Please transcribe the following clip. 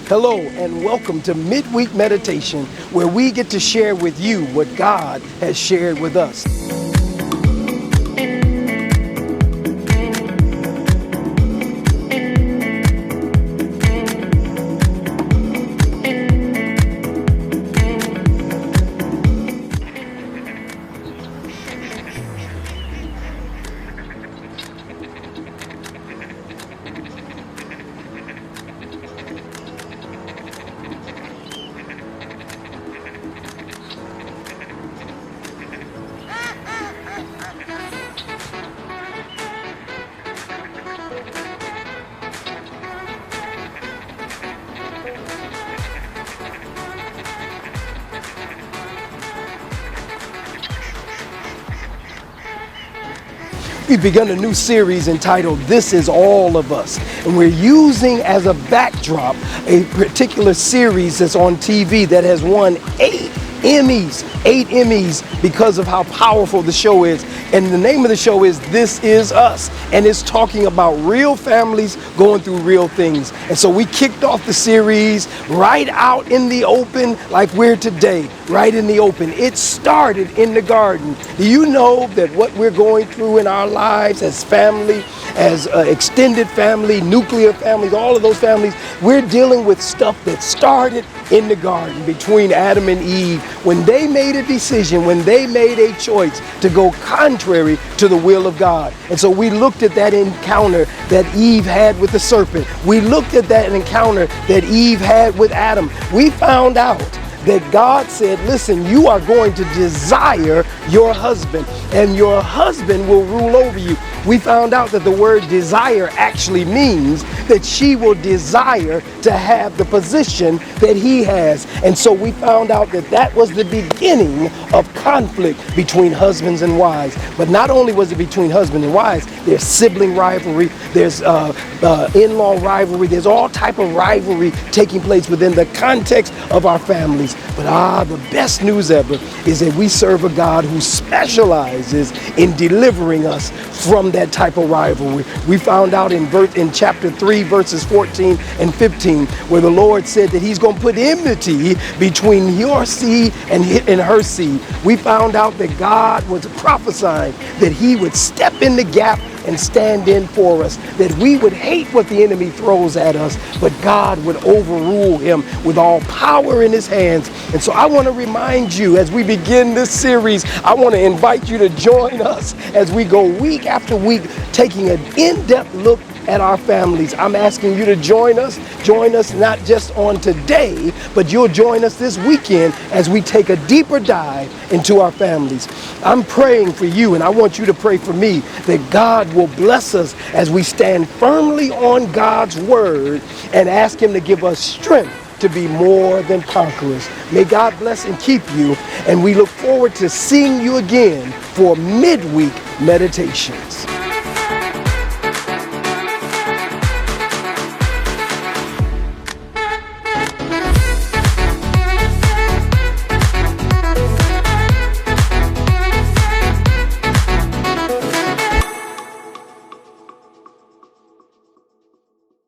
Hello and welcome to Midweek Meditation, where we get to share with you what God has shared with us. We've begun a new series entitled This Is All of Us, and we're using as a backdrop a particular series that's on TV that has won 8 Emmys because of how powerful the show is. And the name of the show is This Is Us, and it's talking about real families going through real things. And so we kicked off the series right out in the open, like we're today, right in the open. It started in the garden. Do you know that what we're going through in our lives as family, as extended family, nuclear families, all of those families, we're dealing with stuff that started in the garden between Adam and Eve, when they made a decision, when they made a choice to go contrary to the will of God. And so we looked at that encounter that Eve had with the serpent. We looked at that encounter that Eve had with Adam. We found out that God said, listen, you are going to desire your husband, and your husband will rule over you. We found out that the word desire actually means that she will desire to have the position that he has. And so we found out that that was the beginning of conflict between husbands and wives. But not only was it between husband and wives, there's sibling rivalry, there's in-law rivalry, there's all type of rivalry taking place within the context of our families. But the best news ever is that we serve a God who specializes in delivering us from that type of rivalry. We found out in chapter 3, verses 14 and 15, where the Lord said that he's going to put enmity between your seed and her seed. We found out that God was prophesying that he would step in the gap and stand in for us, that we would hate what the enemy throws at us, but God would overrule him with all power in his hands. And so I want to remind you, as we begin this series, I want to invite you to join us as we go week after week, taking an in-depth look at our families. I'm asking you to join us not just on today, but you'll join us this weekend as we take a deeper dive into our families. I'm praying for you, and I want you to pray for me, that God will bless us as we stand firmly on God's word and ask him to give us strength to be more than conquerors. May God bless and keep you, and we look forward to seeing you again for midweek meditations.